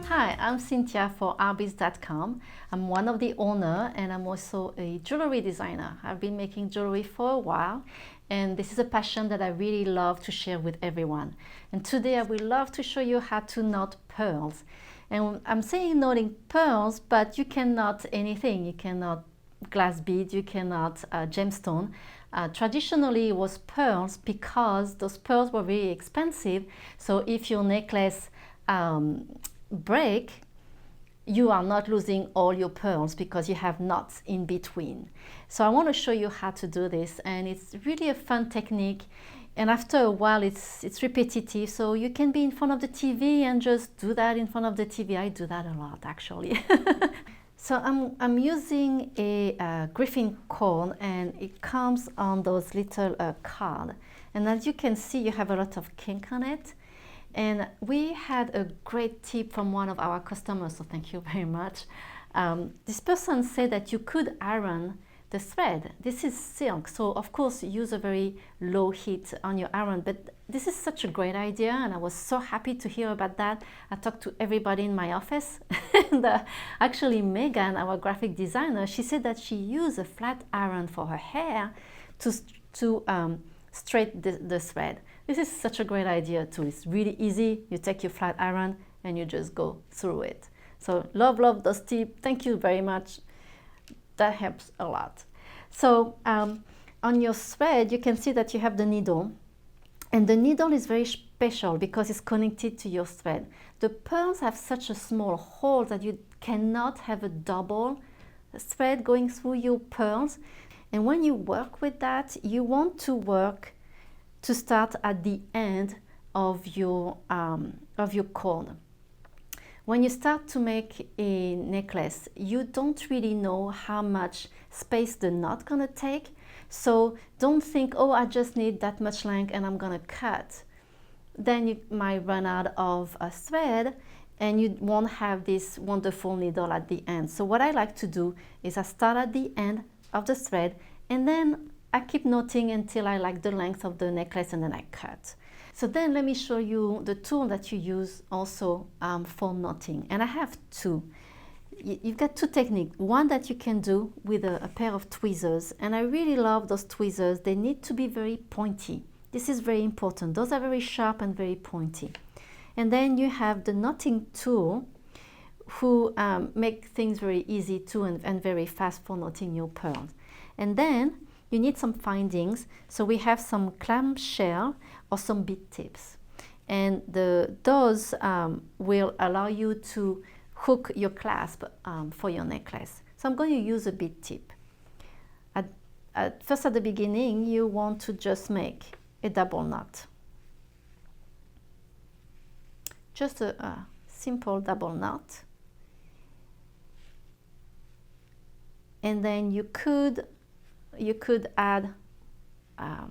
Hi, I'm Cynthia for Artbeads.com. I'm one of the owner and I'm also a jewelry designer. I've been making jewelry for a while and this is a passion that I really love to share with everyone. And today I would love to show you how to knot pearls. And I'm saying knotting pearls, but you can knot anything. You can knot glass bead, you can knot gemstone. Traditionally it was pearls because those pearls were very expensive. So if your necklace break, you are not losing all your pearls because you have knots in between. So I want to show you how to do this, and it's really a fun technique, and after a while it's repetitive, so you can be in front of the TV and just do that in front of the TV. I do that a lot actually. So I'm using a griffin cord, and it comes on those little cards, and as you can see you have a lot of kink on it. And we had a great tip from one of our customers, so thank you very much. This person said that you could iron the thread. This is silk, so of course use a very low heat on your iron, but this is such a great idea and I was so happy to hear about that. I talked to everybody in my office and actually Megan, our graphic designer, she said that she used a flat iron for her hair to straight the thread. This is such a great idea too. It's really easy. You take your flat iron and you just go through it. So love those tips. Thank you very much. That helps a lot. So on your thread you can see that you have the needle, and the needle is very special because it's connected to your thread. The pearls have such a small hole that you cannot have a double thread going through your pearls. And when you work with that, you want to work to start at the end of your cord. When you start to make a necklace, you don't really know how much space the knot gonna take. So don't think, oh, I just need that much length and I'm gonna cut. Then you might run out of a thread and you won't have this wonderful needle at the end. So what I like to do is I start at the end of the thread and then I keep knotting until I like the length of the necklace, and then I cut. So then let me show you the tool that you use also for knotting. And I have two. You've got two techniques. One that you can do with a pair of tweezers, and I really love those tweezers. They need to be very pointy. This is very important. Those are very sharp and very pointy. And then you have the knotting tool who make things very easy too and very fast for knotting your pearls. And then you need some findings, so we have some clam shell or some bead tips, and those will allow you to hook your clasp for your necklace. So I'm going to use a bead tip. First at the beginning you want to just make a double knot, just a simple double knot, and then you could add a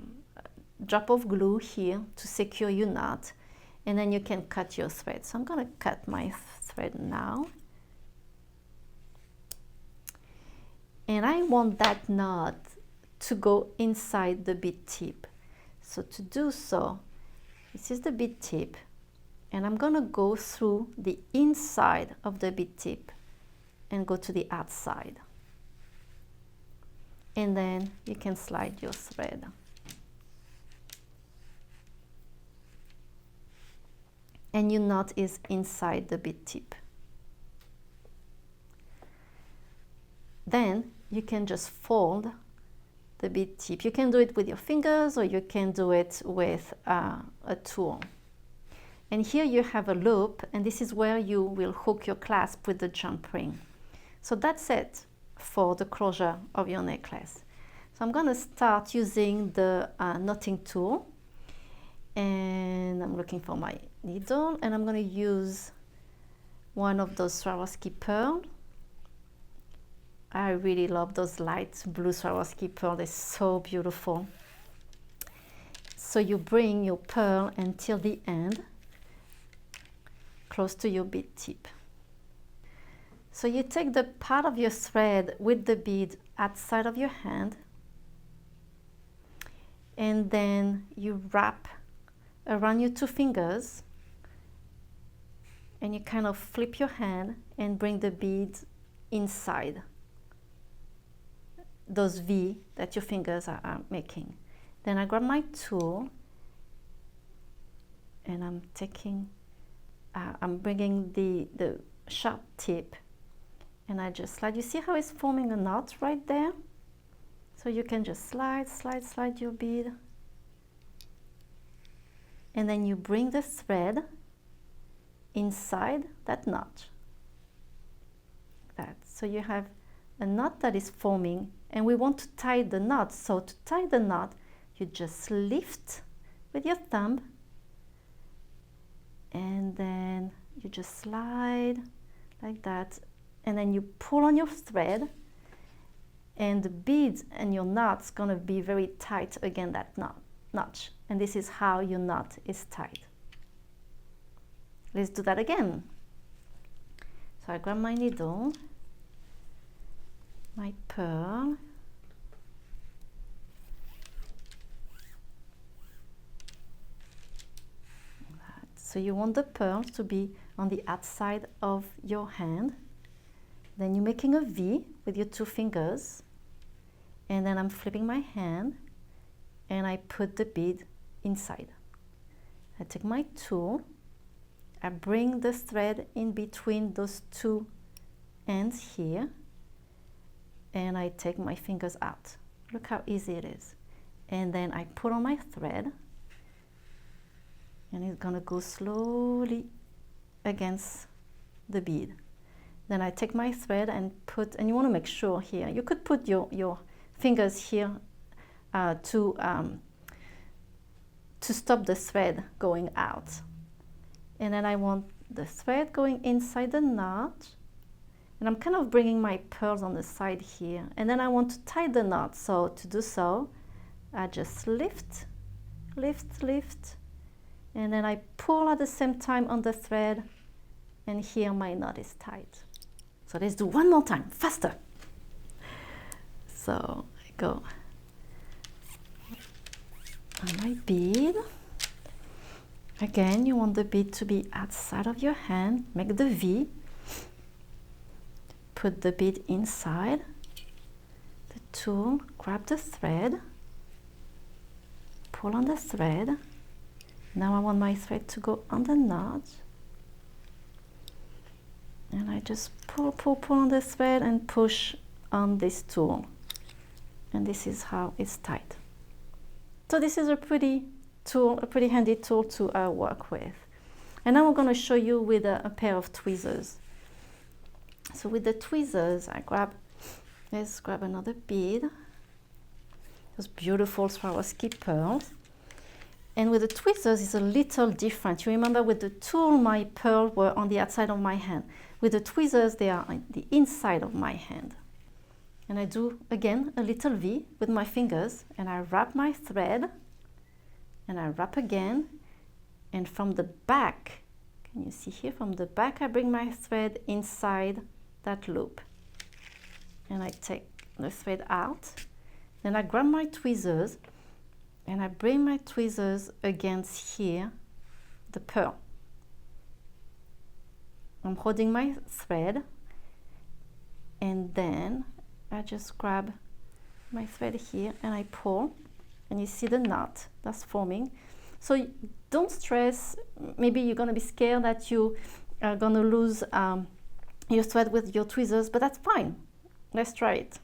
drop of glue here to secure your knot, and then you can cut your thread. So I'm going to cut my thread now, and I want that knot to go inside the bead tip. So to do so, this is the bead tip, and I'm going to go through the inside of the bead tip and go to the outside. And then you can slide your thread. And your knot is inside the bead tip. Then you can just fold the bead tip. You can do it with your fingers or you can do it with a tool. And here you have a loop, and this is where you will hook your clasp with the jump ring. So that's it for the closure of your necklace. So I'm going to start using the knotting tool, and I'm looking for my needle, and I'm going to use one of those Swarovski pearls. I really love those light blue Swarovski pearls. They're so beautiful. So you bring your pearl until the end, close to your bead tip. So you take the part of your thread with the bead outside of your hand, and then you wrap around your two fingers and you kind of flip your hand and bring the bead inside those V that your fingers are making. Then I grab my tool and I'm bringing the sharp tip and I just slide. You see how it's forming a knot right there? So you can just slide your bead, and then you bring the thread inside that knot, like that. So you have a knot that is forming, and we want to tie the knot. So to tie the knot, you just lift with your thumb, and then you just slide like that, and then you pull on your thread, and the beads and your knot's gonna be very tight against that notch, and this is how your knot is tied. Let's do that again. So I grab my needle, my pearl, so you want the pearls to be on the outside of your hand. Then you're making a V with your two fingers, and then I'm flipping my hand and I put the bead inside. I take my tool, I bring the thread in between those two ends here, and I take my fingers out. Look how easy it is. And then I put on my thread, and it's gonna go slowly against the bead. Then I take my thread and and you want to make sure here, you could put your fingers here to stop the thread going out. And then I want the thread going inside the knot, and I'm kind of bringing my pearls on the side here, and then I want to tie the knot. So to do so, I just lift, and then I pull at the same time on the thread, and here my knot is tied. So let's do one more time, faster. So I go on my bead. Again, you want the bead to be outside of your hand. Make the V. Put the bead inside the tool, grab the thread, pull on the thread. Now I want my thread to go on the knot. And I just pull on the thread and push on this tool. And this is how it's tied. So this is a pretty handy tool to work with. And now I'm going to show you with a pair of tweezers. So with the tweezers, let's grab another bead. Those beautiful Swarovski pearls. And with the tweezers, it's a little different. You remember with the tool, my pearls were on the outside of my hand. With the tweezers, they are on the inside of my hand. And I do, again, a little V with my fingers, and I wrap my thread, and I wrap again, and from the back, can you see here, from the back, I bring my thread inside that loop. And I take the thread out, then I grab my tweezers, and I bring my tweezers against here, the pearl. I'm holding my thread, and then I just grab my thread here and I pull, and you see the knot that's forming. So don't stress. Maybe you're going to be scared that you are going to lose your thread with your tweezers, but that's fine. Let's try it.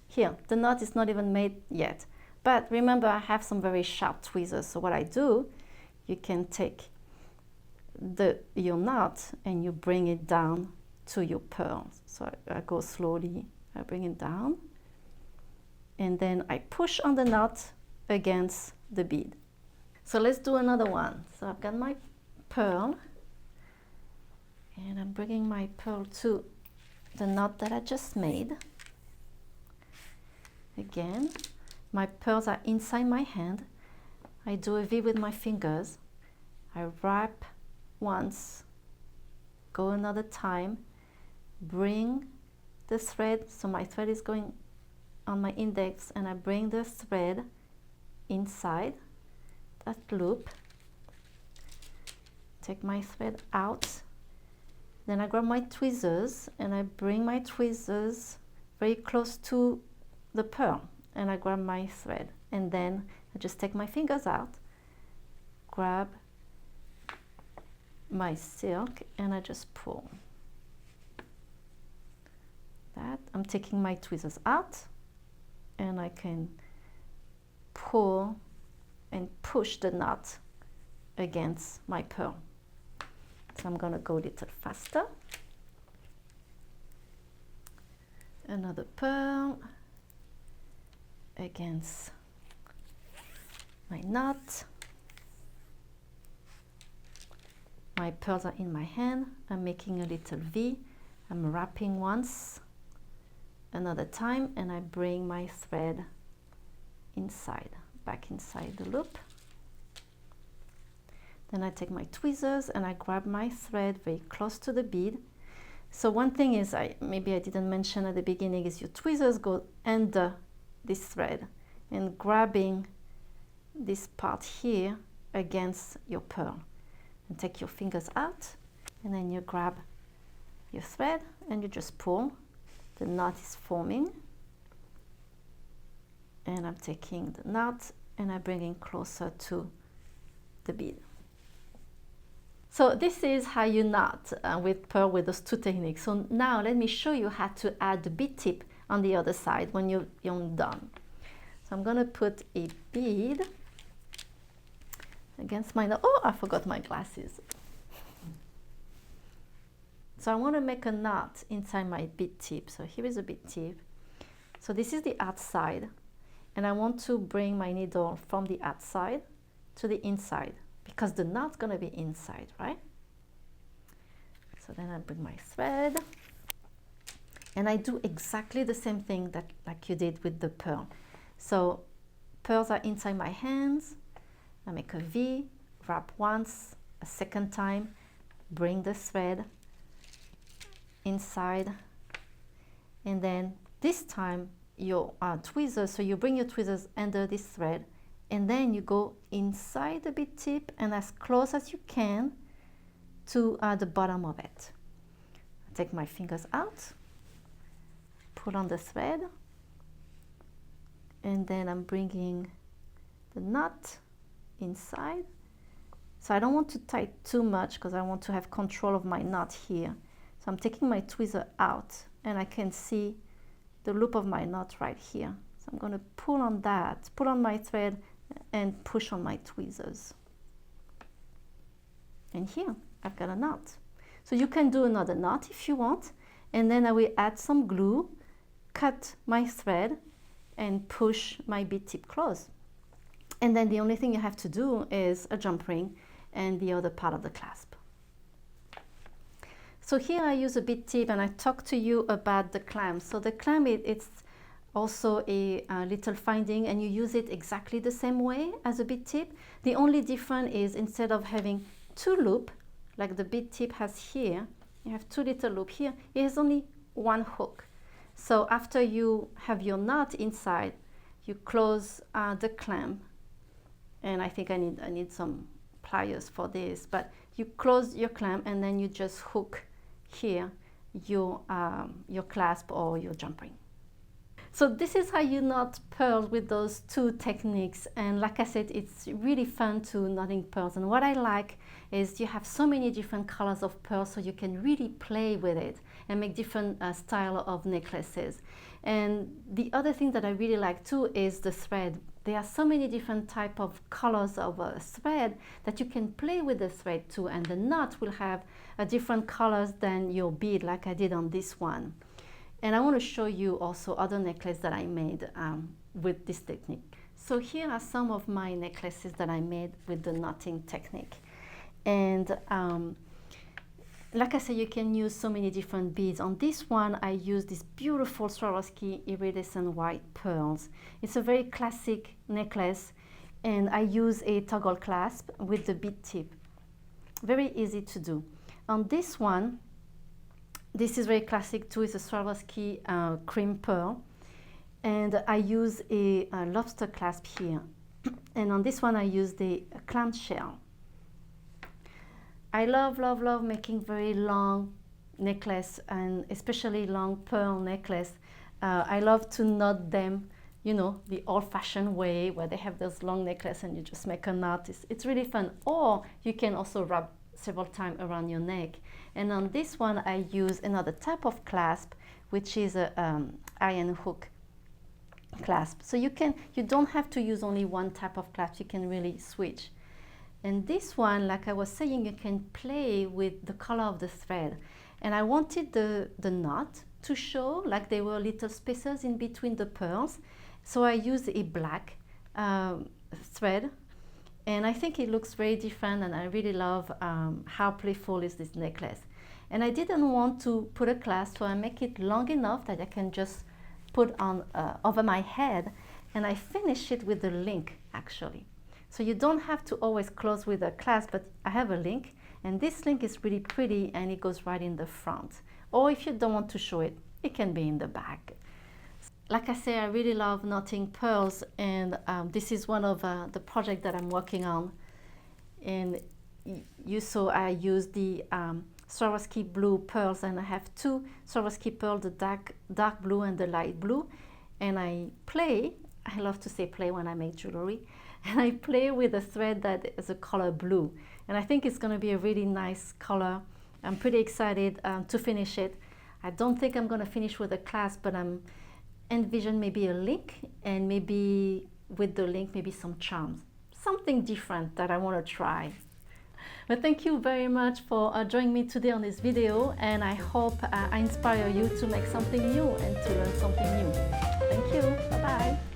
Here, the knot is not even made yet. But remember, I have some very sharp tweezers. So what I do, you can take your knot and you bring it down to your pearl. So I go slowly, I bring it down, and then I push on the knot against the bead. So let's do another one. So I've got my pearl, and I'm bringing my pearl to the knot that I just made. Again, my pearls are inside my hand. I do a V with my fingers. I wrap once, go another time, bring the thread, so my thread is going on my index, and I bring the thread inside that loop, take my thread out, Then I grab my tweezers and I bring my tweezers very close to the pearl, and I grab my thread, and then I just take my fingers out, grab my silk, and I just pull. That I'm taking my tweezers out, and I can pull and push the knot against my pearl. So I'm gonna go a little faster. Another pearl against my knot. My pearls are in my hand. I'm making a little V. I'm wrapping once, another time, and I bring my thread inside, back inside the loop. Then I take my tweezers and I grab my thread very close to the bead. So one thing is, maybe I didn't mention at the beginning, is your tweezers go under this thread and grabbing this part here against your pearl. And take your fingers out, and then you grab your thread and you just pull. The knot is forming, and I'm taking the knot and I'm bringing closer to the bead. So this is how you knot with pearl with those two techniques. So now let me show you how to add the bead tip on the other side when you're done. So I'm gonna put a bead against my knot. Oh, I forgot my glasses. So I want to make a knot inside my bead tip. So here is a bead tip. So this is the outside, and I want to bring my needle from the outside to the inside because the knot's going to be inside, right? So then I bring my thread, and I do exactly the same thing that like you did with the pearl. So pearls are inside my hands. I make a V, wrap once, a second time, bring the thread inside, and then this time your tweezers, so you bring your tweezers under this thread, and then you go inside the bead tip and as close as you can to the bottom of it. I take my fingers out, pull on the thread, and then I'm bringing the knot inside. So I don't want to tie too much because I want to have control of my knot here. So I'm taking my tweezer out and I can see the loop of my knot right here. So I'm going to pull on that, pull on my thread and push on my tweezers. And here I've got a knot. So you can do another knot if you want, and then I will add some glue, cut my thread and push my bead tip close. And then the only thing you have to do is a jump ring and the other part of the clasp. So here I use a bead tip, and I talked to you about the clam. So the clam, it's also a little finding, and you use it exactly the same way as a bead tip. The only difference is instead of having two loops, like the bead tip has here, you have two little loops here, it has only one hook. So after you have your knot inside, you close the clam. And I think I need some pliers for this, but you close your clam and then you just hook here your clasp or your jump ring. So this is how you knot pearls with those two techniques, and like I said, it's really fun to knotting pearls. And what I like is you have so many different colors of pearls, so you can really play with it and make different style of necklaces. And the other thing that I really like too is the thread. There are so many different type of colors of thread that you can play with the thread too, and the knot will have different colors than your bead, like I did on this one. And I want to show you also other necklaces that I made with this technique. So here are some of my necklaces that I made with the knotting technique. And like I said, you can use so many different beads. On this one, I used this beautiful Swarovski iridescent white pearls. It's a very classic necklace, and I use a toggle clasp with the bead tip. Very easy to do. On this one, this is very classic too. It's a Swarovski cream pearl, and I use a lobster clasp here. And on this one, I use the clam shell. I love, love, love making very long necklace, and especially long pearl necklace, I love to knot them, you know, the old-fashioned way where they have those long necklace and you just make a knot. It's really fun. Or you can also wrap several times around your neck. And on this one I use another type of clasp, which is a iron hook clasp. So you don't have to use only one type of clasp, you can really switch. And this one, like I was saying, you can play with the color of the thread. And I wanted the knot to show like there were little spaces in between the pearls. So I used a black thread, and I think it looks very different, and I really love how playful is this necklace. And I didn't want to put a clasp, so I make it long enough that I can just put on over my head, and I finish it with a link actually. So you don't have to always close with a clasp, but I have a link, and this link is really pretty and it goes right in the front. Or if you don't want to show it, it can be in the back. Like I say, I really love knotting pearls, and this is one of the projects that I'm working on. And you saw I used the Swarovski blue pearls, and I have two Swarovski pearls, the dark blue and the light blue. And I love to say play when I make jewelry, and I play with a thread that is a color blue. And I think it's going to be a really nice color. I'm pretty excited to finish it. I don't think I'm going to finish with a clasp, but I'm envision maybe a link, and maybe with the link maybe some charms, something different that I want to try. But thank you very much for joining me today on this video, and I hope I inspire you to make something new and to learn something new. Thank you. Bye bye.